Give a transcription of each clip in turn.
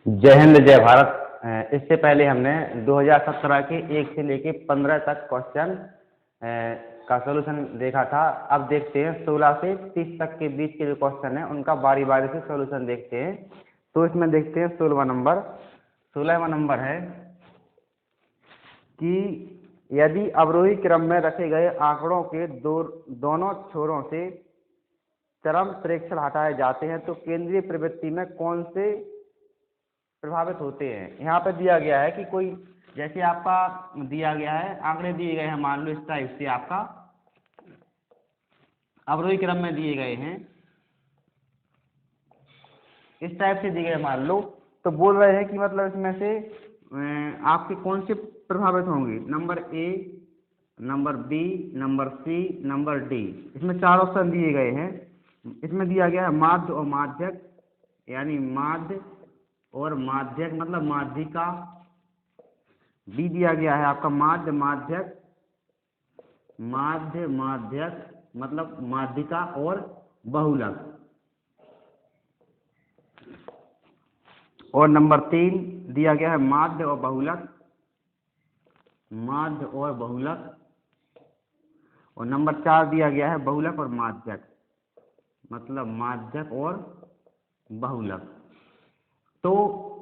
जय हिंद जय भारत। इससे पहले हमने 2017 के 1 से लेके 15 तक क्वेश्चन का सॉल्यूशन देखा था। अब देखते हैं 16 से 30 तक के बीच के जो क्वेश्चन है उनका बारी बारी से सॉल्यूशन देखते हैं। तो इसमें देखते हैं 16वां नंबर है कि यदि अवरोही क्रम में रखे गए आंकड़ों के दोनों छोरों से चरम प्रेक्षण हटाए जाते हैं तो केंद्रीय प्रवृत्ति में कौन से प्रभावित होते हैं। यहाँ पे दिया गया है कि कोई जैसे आपका दिया गया है, आंकड़े दिए गए हैं, मान लो इस टाइप से आपका अवरोही क्रम में दिए गए हैं, इस टाइप से दिए गए मान लो, तो बोल रहे हैं कि मतलब इसमें से आपके कौन से प्रभावित होंगे। Number A, number B, number C, number D. इसमें 4 ऑप्शन दिए गए हैं। इसमें दिया गया है माध्य और माध्यक, यानी माध्य और माध्यक मतलब माध्यिका। बी दिया गया है आपका माध्य माध्यक, माध्य माध्यक मतलब माध्यिका और बहुलक। और नंबर 3 दिया गया है माध्य और बहुलक, माध्य और बहुलक। और नंबर 4 दिया गया है बहुलक और माध्यक मतलब माध्यक और बहुलक। तो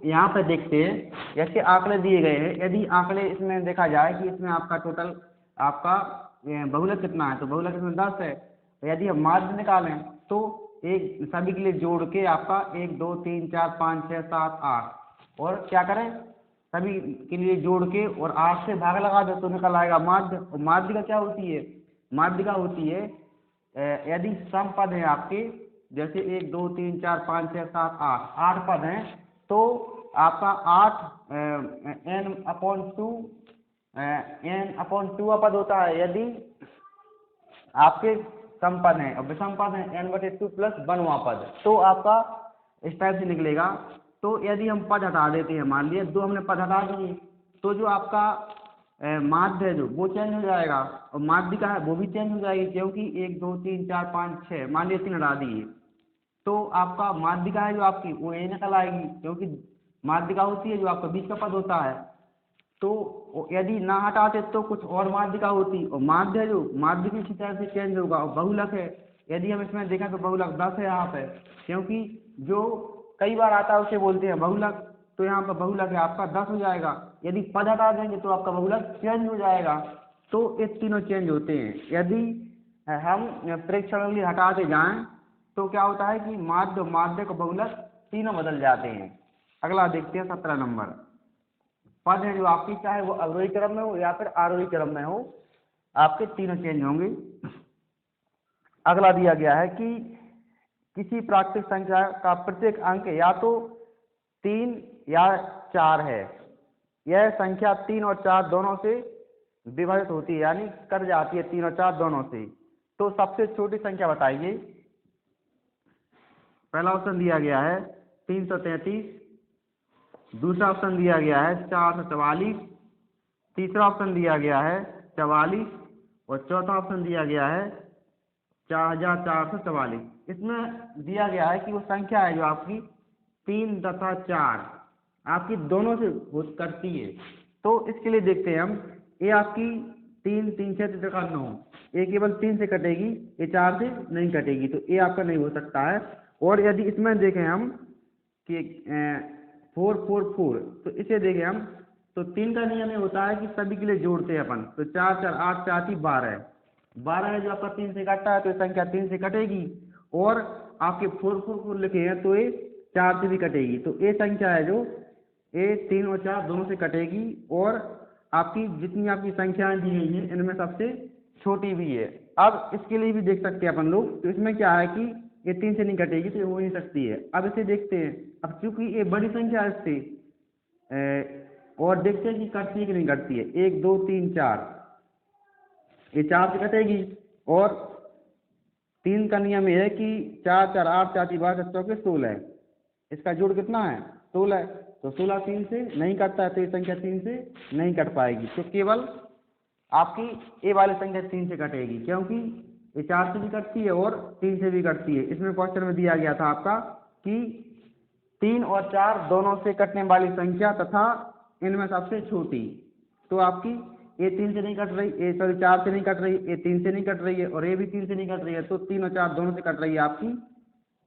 यहाँ पर देखते हैं जैसे आंकड़े दिए गए हैं, यदि आंकड़े इसमें देखा जाए कि इसमें आपका टोटल आपका बहुलक कितना है, तो बहुलक इसमें 10 है। यदि हम माध्य निकालें तो एक सभी के लिए जोड़ के आपका 1 2 3 4 5 6 7 8 और क्या करें सभी के लिए जोड़ के और 8 से भाग लगा दो तो निकल आएगा माध्य। और माध्य का क्या होती है, माध्य का होती है यदि सम पद है आपके, जैसे 1 2 3 4 5 6 7 8 पद हैं, तो आपका 8 n/2 पद होता है यदि आपके सम पद हैं, और विषम पद हैं n/2 प्लस 1वां पद, तो आपका इस टाइप से निकलेगा। तो यदि हम पद हटा देते हैं, मान लिया 2 हमने पद हटा दिए, तो जो आपका माध्य है जो वो चेंज हो जाएगा और माध्यिका है वो भी चेंज हो जाएगी, क्योंकि 1 2 3 4 5 6 मान लिया 3 हटा दिए, तो आपका माध्यिका है जो आपकी वो यही निकल आएगी, क्योंकि माध्यिका होती है जो आपका बीच का पद होता है। तो यदि ना हटाते तो कुछ और माध्यिका होती, और माध्य जो माध्य की तरह से चेंज होगा। और बहुलक है, यदि हम इसमें देखें तो बहुलक 10 है यहाँ पे, क्योंकि जो कई बार आता है उसे बोलते हैं बहुलक, तो यहाँ पर बहुलक है आपका 10 हो जाएगा। यदि पद हटा देंगे तो आपका बहुलक चेंज हो जाएगा। तो ये तीनों चेंज होते हैं। यदि हम प्रेक्षण हटाते जाएं तो क्या होता है कि माध्य माध्यक बहुलक तीनों बदल जाते हैं। अगला देखते हैं 17 नंबर। पद है जो आपकी चाहे वो अवरोही क्रम में हो या फिर आरोही क्रम में हो, आपके तीनों चेंज होंगे। अगला दिया गया है कि किसी प्राकृतिक संख्या का प्रत्येक अंक या तो 3 या 4 है, यह संख्या 3 और 4 दोनों से विभाजित होती है, यानी कट जाती है 3 और 4 दोनों से, तो सबसे छोटी संख्या बताइए। पहला ऑप्शन दिया गया है 333, दूसरा ऑप्शन दिया गया है 444, तीसरा ऑप्शन दिया गया है 44 और चौथा ऑप्शन दिया गया है 4444। इसमें दिया गया है कि वो संख्या है जो आपकी 3 तथा 4 आपकी दोनों से करती है। तो इसके लिए देखते हैं हम, ये आपकी 3 3 6 का 9, ये केवल 3 से कटेगी, ये 4 से नहीं कटेगी, तो ये आपका नहीं हो सकता है। और यदि इसमें देखें हम कि 4 4 4, तो इसे देखें हम तो 3 का नियम ये होता है कि सभी के लिए जोड़ते हैं अपन, तो 4 4 8 4 12 12 है जो आपका 3 से कटता है, तो ये संख्या 3 से कटेगी। और आपके 4 4 4 लिखे हैं तो ये 4 से भी कटेगी, तो ये संख्या है जो ये 3 और 4 दोनों से कटेगी। और आपकी जितनी आपकी संख्याएं दी गई हैं इनमें सबसे छोटी भी है। अब इसके लिए भी देख सकते हैं अपन लोग, तो इसमें क्या है कि ये 3 से नहीं कटेगी, तो ये हो नहीं सकती है। अब इसे देखते हैं, अब चूंकि ये बड़ी संख्या है इससे और देखते हैं कि कटती है कि नहीं कटती है। 1 2 3 4, ये 4 से कटेगी। और 3 का नियम ये है कि 4 4 8 4 12 14 16, इसका जोड़ कितना है 16, तो 16 3 से नहीं कटता है, तो ये संख्या 3 से नहीं कट पाएगी। तो केवल आपकी ए वाली संख्या 3 से कटेगी, क्योंकि ये 4 से भी कटती है और 3 से भी कटती है। इसमें क्वेश्चन में दिया गया था आपका कि 3 और 4 दोनों से कटने वाली संख्या तथा इनमें सबसे छोटी। तो आपकी ये 3 से नहीं कट रही, ये सॉरी 4 से नहीं कट रही, ये 3 से नहीं कट रही है और ये भी 3 से नहीं कट रही है, तो 3 और 4 दोनों से कट रही है आपकी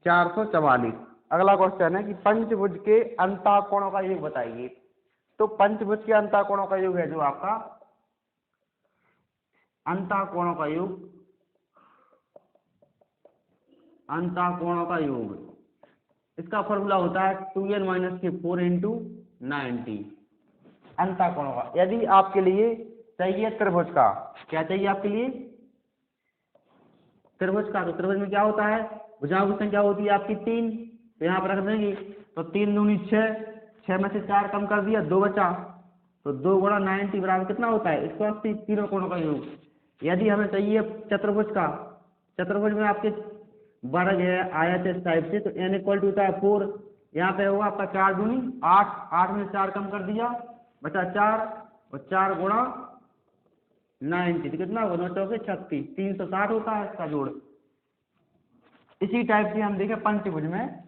444। अगला क्वेश्चन है कि पंचभुज के अंतःकोणों का योग बताइए। तो पंचभुज के अंतःकोणों का योग है जो आपका अंतःकोणों का योग, अंतःकोणों का योग, इसका फॉर्मूला होता है 2n-4 इंटू 90। अंतःकोणों का, यदि आपके लिए चाहिए त्रिभुज का, क्या चाहिए आपके लिए त्रिभुज का, तो त्रिभुज में क्या होता है, भुजाओं की संख्या होती है आपकी 3, तो यहाँ पर रख देंगे। तो 3 दूनी 6, 6 में से 4 कम कर दिया, 2 बचा, तो 2 गुणा 90 बराबर कितना होता है 180, तीनों कोणों का योग। यदि हमें चाहिए चतुर्भुज का, चतुर्भुज में आपके वर्ग है, आयत है इस टाइप से, तो n इक्वल टू होता है 4, यहाँ पे होगा आपका 4 दूनी 8, 8 में 4 कम कर दिया, बचा 4, और 4 गुणा 90 तो कितना होगा 9 चौके 36, 360 होता है इसका जोड़। इसी टाइप से हम देखें पंचभुज में,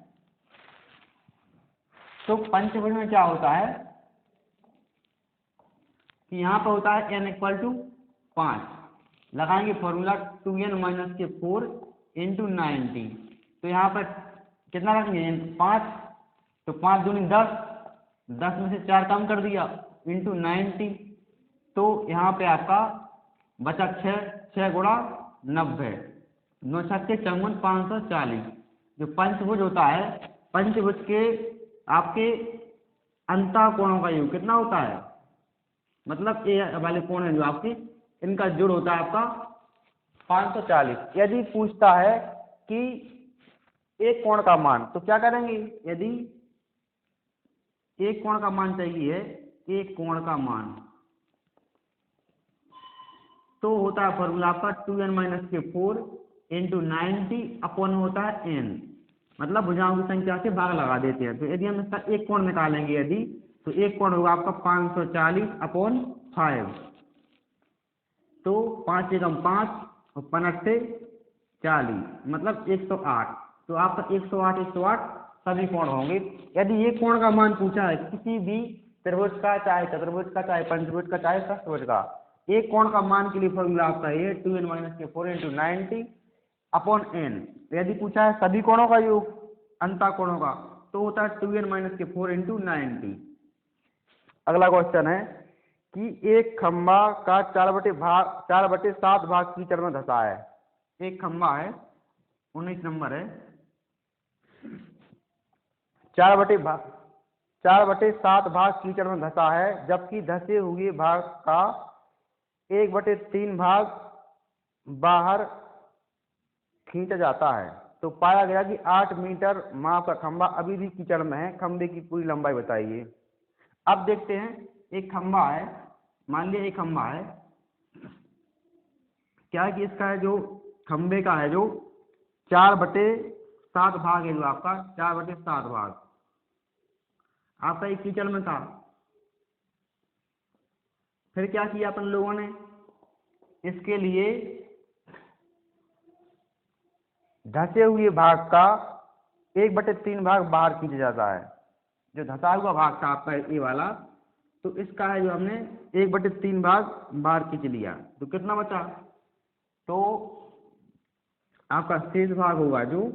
तो पंचभुज में क्या होता है कि यहाँ पर होता है n इक्वल टू 5, लगाएंगे फॉर्मूला 2n-4 इंटू 90, तो यहाँ पर कितना रखेंगे 5, तो 5 दूनी 10, 10 में से 4 कम कर दिया इंटू 90, तो यहाँ पे आपका बचा 6, 6 गुणा 90, 9 छक्के 54, 540। जो पंचभुज होता है, पंचभुज के आपके अंतःकोणों का योग कितना होता है, मतलब ये वाले कोण है जो आपके, इनका जोड़ होता है आपका 540। यदि पूछता है कि एक कोण का मान, तो क्या करेंगे, यदि एक कोण का मान चाहिए, एक कोण का मान, तो होता है फॉर्मूला आपका 2n-4 इंटू 90 अपॉन होता है n, मतलब भुजाओं की संख्या से भाग लगा देते हैं। तो यदि हम इसका एक कोण निकालेंगे यदि, तो एक कोण होगा आपका 540 अपॉन 5, तो 5 एकम 5 और 5 40, मतलब 108। तो आपका 108 108 सभी कोण होंगे। यदि ये कोण का मान पूछा है किसी भी त्रिभुज का, चाहे चतुर्भुज का, चाहे पंचभुज का, चाहे षष्ठभुज का, एक कोण का मान के लिए फॉर्मूला आपका ये 2n-4 इंटू 90 अपॉन n। यदि पूछा है सभी कोणों का योग अंतःकोणों का, तो होता है 2n-4 इंटू 90। अगला क्वेश्चन है कि एक खंभा का 4/7 भाग कीचड़ में धंसा है। एक खंभा है, 19 नंबर है, 4/7 भाग कीचड़ में धंसा है, जबकि धंसे हुए भाग का 1/3 भाग बाहर खींचा जाता है। तो पाया गया कि 8 मीटर माप का खंभा अभी भी कीचड़ में है, खंभे की पूरी लंबाई बताइए। अब देखते हैं, एक खंभा है, मान लिया एक खंभा है, क्या है कि इसका है जो खंभे का है जो 4/7 भाग है, जो आपका 4/7 भाग आपका एक कीचड़ में था। फिर क्या किया अपन लोगों ने, इसके लिए धंसे हुए भाग का 1/3 भाग बाहर खींचा जाता है। जो धंसा हुआ भाग था आपका ये वाला, तो इसका है जो हमने 1/3 भाग बाहर खींच लिया, तो कितना बचा, तो आपका शेष भाग होगा जो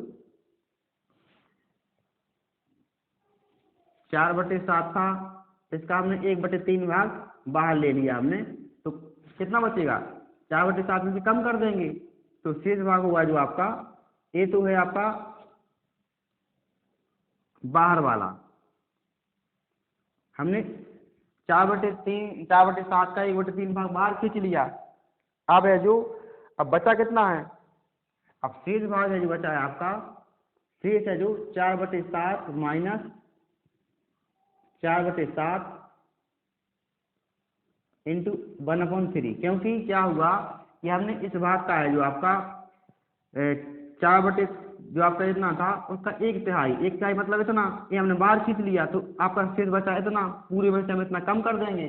4/7 था, इसका हमने 1/3 भाग बाहर ले लिया हमने, तो कितना बचेगा 4/7 में से कम कर देंगे, तो शेष भाग होगा जो आपका, ये तो है आपका बाहर वाला, हमने 4/7 का 1/3 भाग बाहर खींच लिया। अब है जो, अब बचा कितना है, अब शेष भाग है जो बचा है आपका, शेष है जो 4/7 माइनस 4/7 इंटू 1/3, क्योंकि क्या हुआ कि हमने इस भाग का है जो आपका 4 जो आपका इतना था उसका 1/3 मतलब इतना, ये हमने बाहर खींच लिया, तो आपका शेष बचा इतना, पूरे में से हम इतना कम कर देंगे,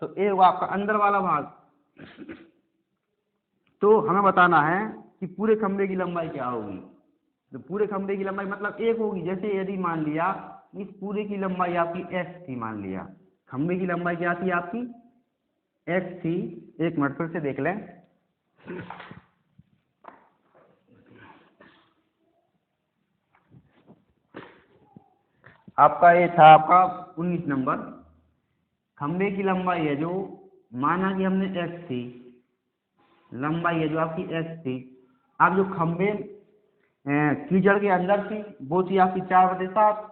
तो ये हुआ आपका अंदर वाला भाग। तो हमें बताना है कि पूरे खंभे की लंबाई क्या होगी। तो पूरे खंभे की लंबाई मतलब एक होगी। जैसे यदि मान लिया इस पूरे की लंबाई आपकी x थी, मान लिया खंभे की लंबाई क्या थी आपकी x थी। एक मिनट फिर से देख लें। आपका ये था आपका 19 नंबर। खंभे की लंबाई है जो माना कि हमने x थी, लंबाई है जो आपकी x थी। अब जो खंभे कीचड़ के अंदर थी वो थी आपकी 4/7।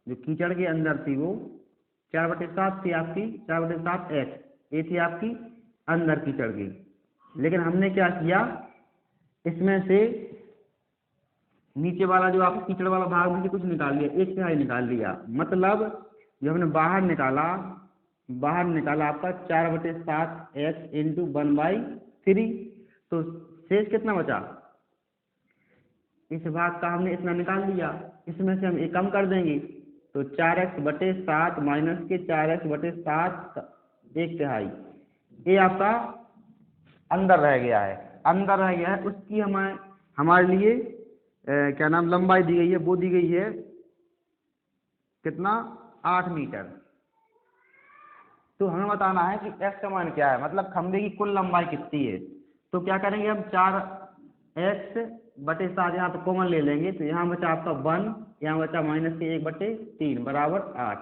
जो कीचड़ के अंदर थी वो 4/7 थी आपकी, 4/7 x। ये थी आपकी अंदर कीचड़ की। लेकिन हमने क्या किया, इसमें से नीचे वाला जो आपका कीचड़ वाला भाग में से कुछ निकाल लिया, 1/3 निकाल लिया। मतलब जो हमने बाहर निकाला आपका 4/7 x इंटू 1/3। तो शेष कितना बचा, इस भाग का हमने इतना निकाल लिया। इसमें से हम एक कम कर देंगे तो 4x/7 माइनस के 4x/7 1/3। ये आपका अंदर रह गया है। उसकी हमारे लिए क्या नाम लंबाई दी गई है, वो दी गई है कितना 8 मीटर। तो हमें बताना है कि x का मान क्या है, मतलब खंभे की कुल लंबाई कितनी है। तो क्या करेंगे हम 4x/7 यहाँ पे कॉमन ले लेंगे। तो यहाँ बचा आपका 1, यहाँ बचा माइनस के 1/3 बराबर 8।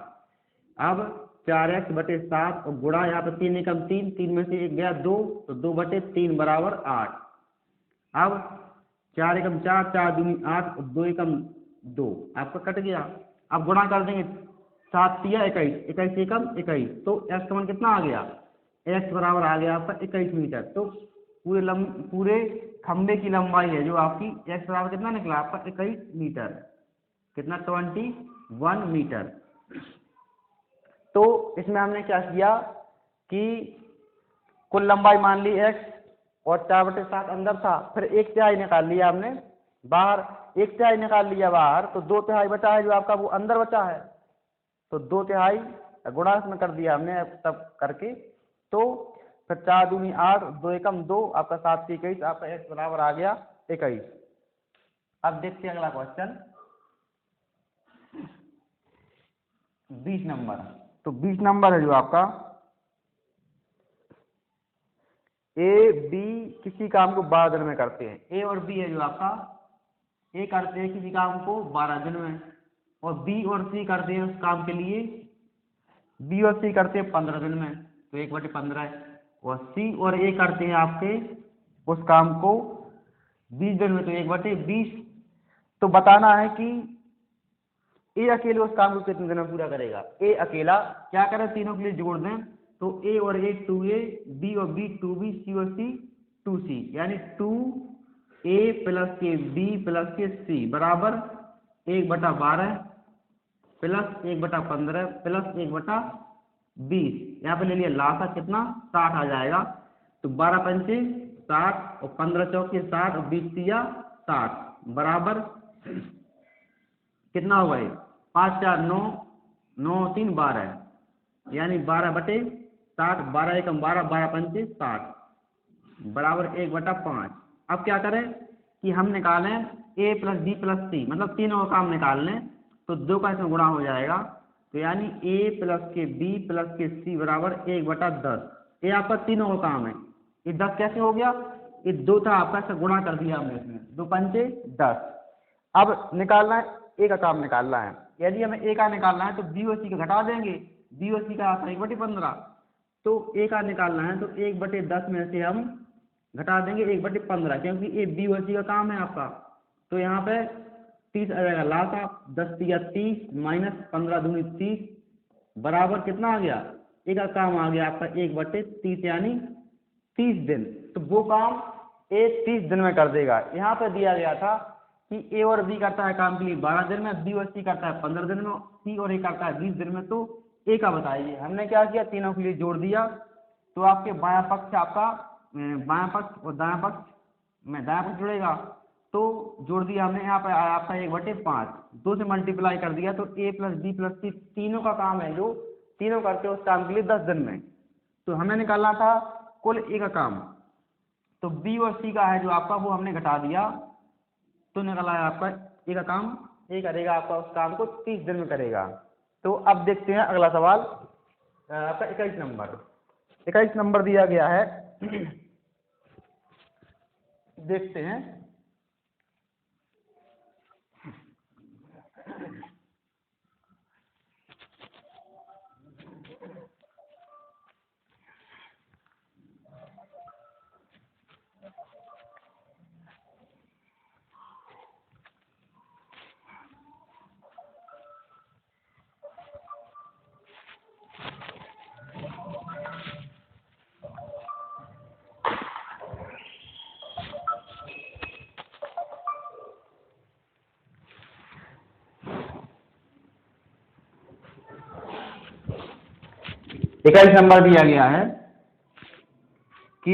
अब 4x/7 और गुणा यहाँ पे 3 एकम 3, 3 में से 1 गया 2, तो 2/3 बराबर 8। अब 4 एकम 4, 4 दूनी 8 और 2 एकम 2 आपका कट गया। अब गुणा कर देंगे 7 तिया 21, 21 एकम 21। तो x का मान कितना आ गया, x बराबर आ गया आपका 21 मीटर। तो पूरे खंभे की लंबाई है जो आपकी x बराबर कितना निकला आपका 21 मीटर, कितना 21 मीटर। तो इसमें हमने क्या किया कि कुल लंबाई मान ली x और 4/7 अंदर था, फिर 1/3 निकाल लिया हमने बाहर, 1/3 निकाल लिया बाहर, तो 2/3 बचा है जो आपका वो अंदर बचा है। तो 2/3 गुणा इसमें कर दिया हमने तब करके। तो फिर 4 दूनी 8, 2 एकम 2 आपका 7 से 21, आपका x बराबर आ गया 21। अब देखते हैं अगला क्वेश्चन 20 नंबर। तो 20 नंबर है जो आपका ए बी किसी काम को 12 दिन में करते हैं। ए और बी है जो आपका, ए करते हैं किसी काम को 12 दिन में, और बी और सी करते हैं उस काम के लिए, बी और सी करते हैं 15 दिन में, तो 1/15 है। और सी और ए करते हैं आपके उस काम को 20 दिन में, तो 1/20। तो बताना है कि ए अकेले उस काम को कितने दिन में पूरा करेगा। ए अकेला क्या करें, तीनों के लिए जोड़ दें तो ए और ए 2a, बी और बी 2b, सी और सी 2c, यानी 2a प्लस के बी प्लस के सी बराबर 1/12 प्लस 1/15 प्लस 1/20। यहाँ पे ले लिया लासा कितना 60 आ जाएगा। तो 12 पंचे 60 और 15 चौके 60 और 20 तिया 60 बराबर कितना होगा ये 5 4 9, 9 3 12, यानी 12/60, 12 एकम 12, 12 पंचे 60 बराबर 1/5। अब क्या करें कि हम निकालें a प्लस बी प्लस सी, मतलब तीनों का काम निकाल लें, तो 2 का इसमें गुणा हो जाएगा। तो यानी a प्लस के बी प्लस के सी बराबर 1/10। ये आपका तीनों का काम है। ये 10 कैसे हो गया, ये 2 था आपका, इसका गुणा कर दिया हमने इसमें, 2 पंचे 10। अब निकालना है ए का काम निकालना है। यदि हमें ए का निकालना है तो बी और सी का घटा देंगे, बी और सी का आता है 1/15। तो ए का निकालना है तो 1/10 में से हम घटा देंगे 1/15, क्योंकि ये बी और सी का काम है आपका। तो यहाँ पे 30 आ जाएगा लासा, 10 तिया 30 माइनस 15 दूनी 30 बराबर कितना आ गया, ए का काम आ गया आपका 1/30 यानी 30 दिन। तो वो काम ए 30 दिन में कर देगा। यहाँ पे दिया गया था कि ए और बी करता है काम के लिए 12 दिन में, बी और सी करता है 15 दिन में, सी और ए करता है 20 दिन में। तो ए का बताइए। हमने क्या किया, तीनों के लिए जोड़ दिया। तो आपके बायां पक्ष आपका बायां पक्ष और दायां पक्ष में दायां पक्ष जुड़ेगा, तो जोड़ दिया हमने। यहाँ पर आया आपका 1/5, 2 से मल्टीप्लाई कर दिया। तो ए प्लस बी प्लस सी तीनों का काम है, जो तीनों करते हैं उस काम के लिए 10 दिन में। तो हमें निकालना था कुल ए का काम। तो बी और सी का है जो आपका, वो हमने घटा दिया तो निकल आया आपका ए का काम, ए करेगा आपका उस काम को 30 दिन में करेगा। तो अब देखते हैं अगला सवाल, आपका 21 नंबर। 21 नंबर दिया गया है देखते हैं। इक्कीस नंबर दिया गया है कि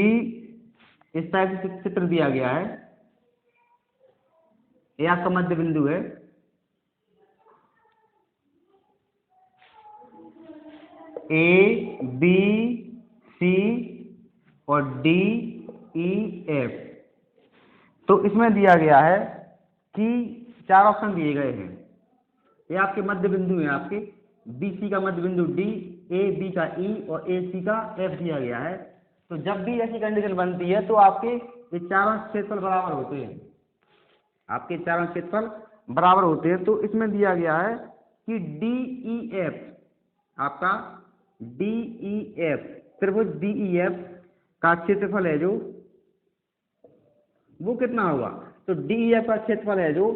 इस टाइप से चित्र दिया गया है, ये आपका मध्य बिंदु है, ए बी सी और डी ई एफ। तो इसमें दिया गया है कि 4 ऑप्शन दिए गए हैं, ये आपके मध्य बिंदु है, आपके बी सी का मध्य बिंदु डी, ए बी का ई और ए सी का एफ दिया गया है। तो जब भी ऐसी कंडीशन बनती है तो आपके ये चारों क्षेत्रफल बराबर होते हैं, आपके चारों क्षेत्रफल बराबर होते हैं। तो इसमें दिया गया है कि डी ई एफ, आपका डी ई एफ त्रिभुज डी ई एफ का क्षेत्रफल है जो वो कितना होगा। तो डी ई एफ का क्षेत्रफल है जो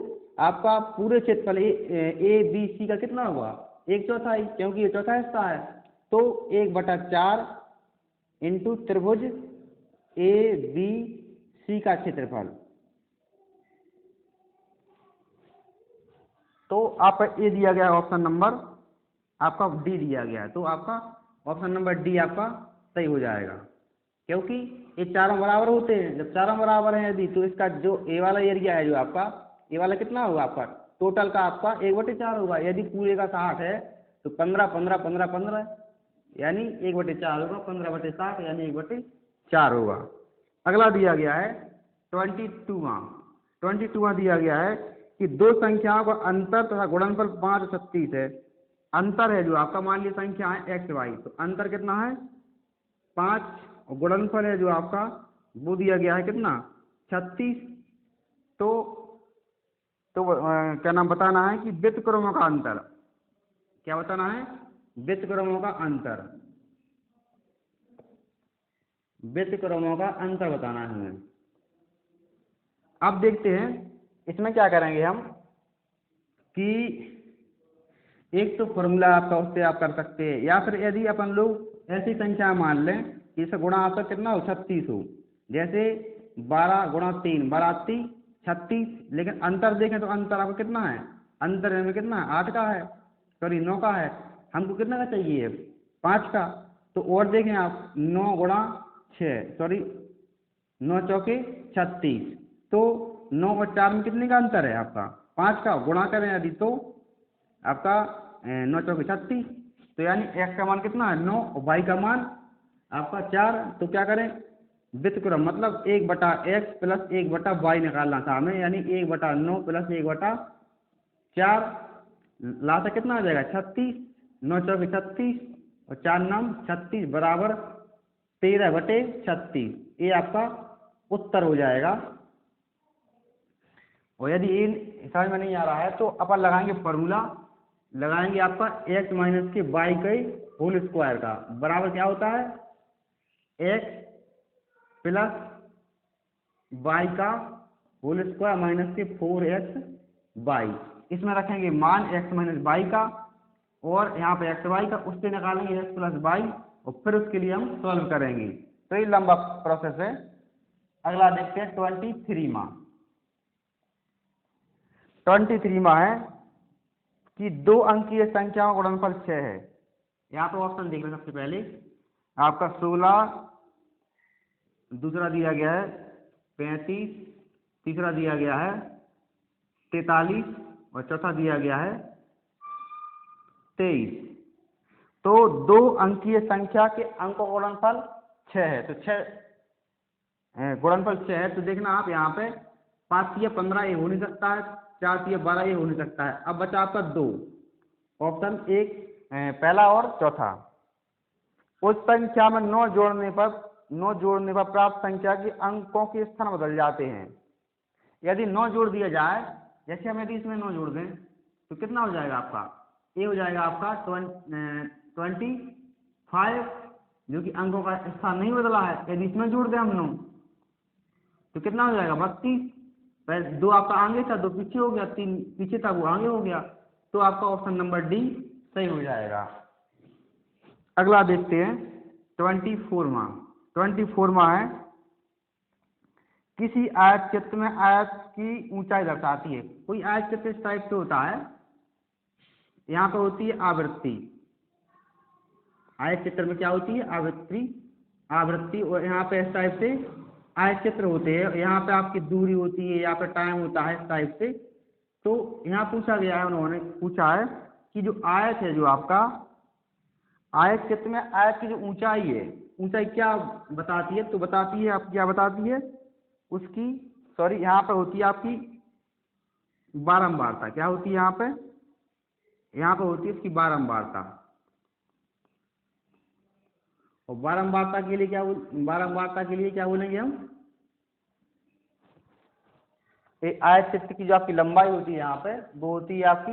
आपका पूरे क्षेत्रफल ए बी सी का कितना होगा, 1/4, क्योंकि ये चौथा हिस्सा है। तो 1/4 इंटू त्रिभुज ए बी सी का क्षेत्रफल। तो आपका ए दिया गया ऑप्शन नंबर, आपका डी दिया गया है, तो आपका ऑप्शन नंबर डी आपका सही हो जाएगा, क्योंकि ये चारों बराबर होते हैं। जब चारों बराबर हैं यदि, तो इसका जो ए वाला एरिया है जो आपका, ए वाला कितना होगा आपका टोटल का, आपका 1/4 होगा। यदि पूरे का 60 है तो 15 15 15 15 यानी 1/4 होगा, 15/60 यानी 1/4 होगा। अगला दिया गया है 22वां दिया गया है कि दो संख्याओं का अंतर तथा गुणनफल 5 और 36 है। अंतर है जो आपका, मान लीजिए संख्या है एक्स वाई, तो अंतर कितना है 5 और गुणनफल है जो आपका वो दिया गया है कितना 36। तो क्या नाम बताना है कि व्युत्क्रमों का अंतर, क्या बताना है, व्युत्क्रमों का अंतर, व्युत्क्रमों का अंतर बताना है हमें। अब देखते हैं इसमें क्या करेंगे हम कि एक तो फॉर्मूला आपका उससे आप कर सकते हैं, या फिर यदि अपन लोग ऐसी संख्या मान लें कि इसका गुणा आपका कितना हो 36 हो, जैसे 12 × 3 = 36। लेकिन अंतर देखें तो अंतर आपका कितना है, अंतर में कितना है 8 का है, सॉरी 9 का है। हमको कितना का चाहिए 5 का। तो और देखें आप 9 × 6 सॉरी 9 चौके 36, तो 9 और 4 में कितने का अंतर है आपका 5 का। गुणा करें यदि तो आपका 9 चौके 36, तो यानी x का मान कितना है 9 और y का मान आपका 4। तो क्या करें व्युत्क्रम, मतलब 1/x + 1/y निकालना था हमें, यानी 1/9 + 1/4 लाता कितना आ जाएगा 36, 9 चौके 36 और 4 9 36 बराबर 13/36। ये आपका उत्तर हो जाएगा। और यदि ये समझ में नहीं आ रहा है तो अपन लगाएंगे फॉर्मूला, लगाएंगे आपका x - y के होल स्क्वायर का बराबर क्या होता है x + y का होल स्क्वायर -4xy। इसमें रखेंगे मान x - y का और यहाँ पे xy का, उससे निकालेंगे x + y और फिर उसके लिए हम सॉल्व करेंगे। तो ये लंबा प्रोसेस है। अगला देखते हैं 23वां है कि 2 अंकीय संख्याओं का गुणनफल 6 है। यहाँ पे ऑप्शन देख लें सबसे पहले, आपका 16, दूसरा दिया गया है 35, तीसरा दिया गया है 43 और चौथा दिया गया है 23। तो 2 अंकीय संख्या के अंकों का गुणनफल 6 है, तो 6 गुणनफल 6 है। तो देखना आप यहाँ पे 5 तिया 15 ये हो नहीं सकता है, 4 तिया 12 ये हो नहीं सकता है। अब बचा आपका 2 ऑप्शन, एक पहला और चौथा। उस संख्या में 9 जोड़ने पर प्राप्त संख्या के अंकों के स्थान बदल जाते हैं। यदि 9 जोड़ दिया जाए, जैसे हम यदि इसमें 9 जोड़ दें तो कितना हो जाएगा आपका, ये हो जाएगा आपका 25, जो कि अंकों का स्थान नहीं बदला है। यदि इसमें जोड़ दें हम 9 तो कितना हो जाएगा 32। पहले 2 आपका आगे था, 2 पीछे हो गया, 3 पीछे था वो आगे हो गया, तो आपका ऑप्शन नंबर डी सही हो जाएगा। अगला देखते हैं 24वां है, किसी आयत चित्र में आयत की ऊंचाई दर्शाती है। कोई आयत चित्र इस टाइप से होता है, यहाँ पे होती है आवृत्ति। आयत चित्र में क्या होती है, आवृत्ति। और यहाँ पे इस टाइप से आयत चित्र होते हैं, यहाँ पे आपकी दूरी होती है, यहाँ पे टाइम होता है इस टाइप से। तो यहाँ पूछा गया है, उन्होंने पूछा है कि जो आयत है, जो आपका आयत चित्र में आयत की जो ऊंचाई है, ऊंचाई क्या बताती है, तो बताती है आप क्या बताती है उसकी, सॉरी यहाँ पे होती है आपकी बारंबारता। क्या होती है यहाँ पे होती है इसकी बारंबारता। और बारंबारता के लिए क्या बोलेंगे हम, आयत चित्र की जो आपकी लंबाई होती है यहाँ पे, वो होती है आपकी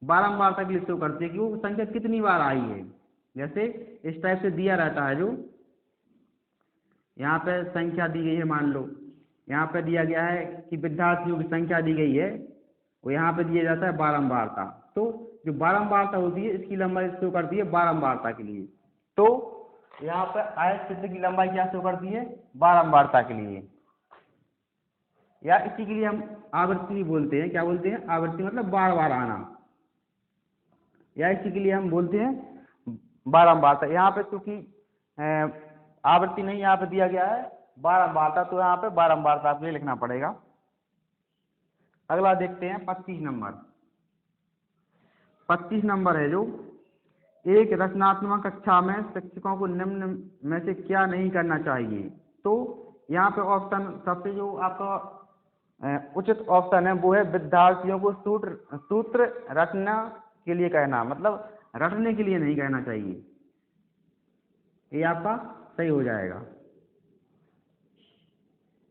बारंबारता के लिए शो करती है कि वो संख्या कितनी बार आई है। जैसे इस टाइप से दिया रहता है, जो यहाँ पे संख्या दी गई है, मान लो यहाँ पे दिया गया है कि विद्यार्थियों की संख्या दी गई है, वो यहाँ पे दिया जाता है बारंबारता। तो जो बारंबारता होती है, इसकी लंबाई शो करती है बारंबारता के लिए। तो यहाँ पे आयत चित्र की लंबाई क्या शो करती है, बारंबारता के लिए। या इसी के लिए हम आवृत्ति भी बोलते हैं। क्या बोलते हैं, आवृत्ति मतलब बार बार आना, या इसी के लिए हम बोलते हैं बारंबारता। यहाँ पे क्योंकि आवृत्ति नहीं यहाँ पे दिया गया है, बारंबारता, तो यहाँ पे बारंबारता आपको लिखना पड़ेगा। अगला देखते हैं 25 नंबर है, जो एक रचनात्मक कक्षा में शिक्षकों को निम्न में से क्या नहीं करना चाहिए। तो यहाँ पे ऑप्शन, सबसे जो आपका उचित ऑप्शन है वो है विद्यार्थियों को सूत्र रचना के लिए कहना, मतलब रटने के लिए नहीं कहना चाहिए। ये आपका सही हो जाएगा।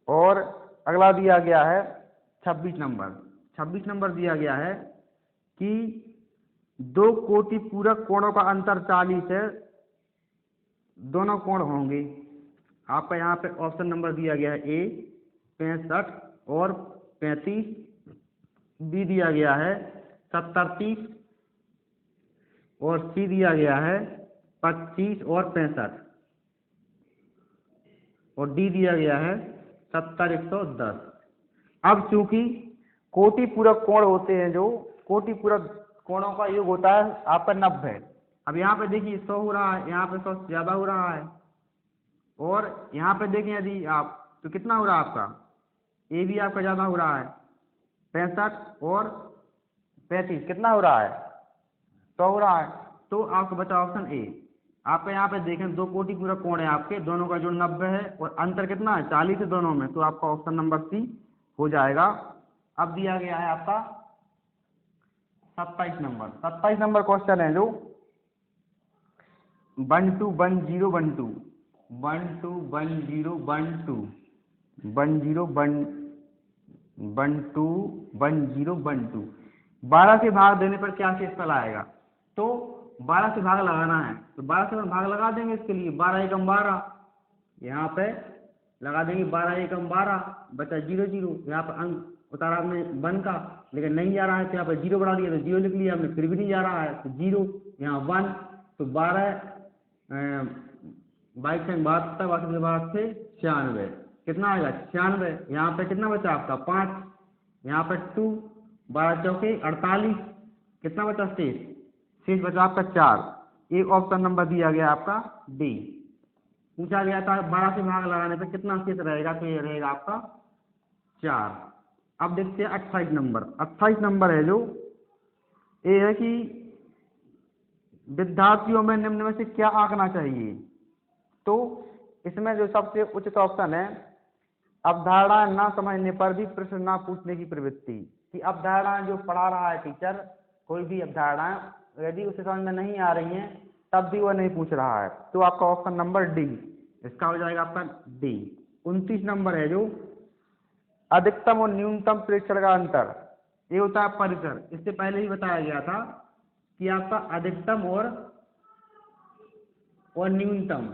और अगला दिया गया है 26 नंबर दिया गया है कि 2 कोटि पूरक कोणों का अंतर 40 है, दोनों कोण होंगे। आपका यहाँ पे ऑप्शन नंबर दिया गया है ए 65 और 35, बी दिया गया है 70 30, और सी दिया गया है 25 और 65, और डी दिया गया है 70 110। अब चूंकि कोटि पूरक कोण होते हैं, जो कोटि पूरक कोणों का योग होता है आपका 90। अब यहाँ पे देखिए 100 हो रहा है, यहाँ पे 100 से ज्यादा हो रहा है। और यहाँ पे देखें यदि आप, तो कितना हो रहा है आपका, ए भी आपका ज्यादा हो रहा है, 65 और 35 कितना हो रहा है, 100 हो रहा है। तो आपको बचा ऑप्शन ए। आप यहाँ पे देखें 2 कोटि पूरक कोण है आपके, दोनों का जोड़ 90 है, और अंतर कितना है 40 है दोनों में, तो आपका ऑप्शन नंबर सी हो जाएगा। अब दिया गया है आपका 27 नंबर क्वेश्चन है, जो 1 2 1 0 1 2 1 2 1 0 1 2 1 0 1 1 2 1 0 1 2 12 से भाग देने पर क्या शेषफल आएगा। तो 12 से भाग लगाना है, तो 12 से भाग लगा देंगे। इसके लिए 12 एकम 12, यहाँ पे लगा देंगे 12 एकम 12, बचा 0 0। यहाँ पर अंक उतारा हमने 1 का, लेकिन नहीं जा रहा है, तो यहाँ पर 0 बढ़ा दिया, तो 0 लिख लिया हमने, फिर भी नहीं जा रहा है, तो 0, यहाँ 1, तो 12 22 से 72 के बाद से 96, कितना आएगा 96। यहाँ पे कितना बचा आपका 5, यहाँ पे 2, 12 चौके 48, कितना बचा शेष बचा आपका 4। एक ऑप्शन नंबर दिया गया आपका डी। पूछा गया था 12 से भाग लगाने पे कितना शेष रहेगा, तो ये रहेगा आपका 4। अब देखते हैं 28 नंबर है, जो ये है कि विद्यार्थियों में निम्न में से क्या आंकना चाहिए। तो इसमें जो सबसे उचित ऑप्शन है अवधारणा ना समझने पर भी प्रश्न ना पूछने की प्रवृत्ति, कि अवधारणा जो पढ़ा रहा है टीचर, कोई भी अवधारणा यदि उसे समझ में नहीं आ रही है तब भी वह नहीं पूछ रहा है। तो आपका ऑप्शन नंबर डी, इसका हो जाएगा आपका डी। 29 नंबर है जो अधिकतम और न्यूनतम प्रेक्षण का अंतर, ये होता है परिसर। इससे पहले ही बताया गया था कि आपका अधिकतम और न्यूनतम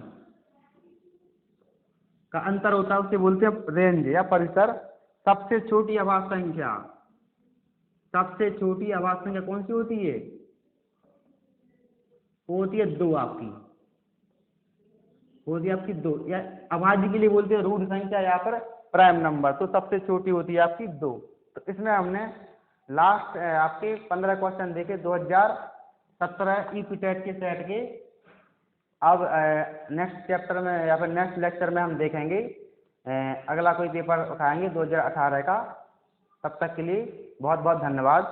का अंतर होता है, उसे बोलते हैं रेंज या परिसर। सबसे छोटी आभास संख्या, सबसे छोटी आभास संख्या कौन सी होती है? वो होती है 2 आपकी, होती है आपकी 2, या अभाज्य के लिए बोलते हैं रूट संख्या या फिर प्राइम नंबर। तो सबसे छोटी होती है आपकी 2। तो इसमें हमने लास्ट आपके 15 क्वेश्चन देखे 2017 ईपीटेट के सेट के। अब नेक्स्ट चैप्टर में या फिर नेक्स्ट लेक्चर में हम देखेंगे अगला कोई पेपर उठाएंगे 2018 का। तब तक के लिए बहुत बहुत धन्यवाद।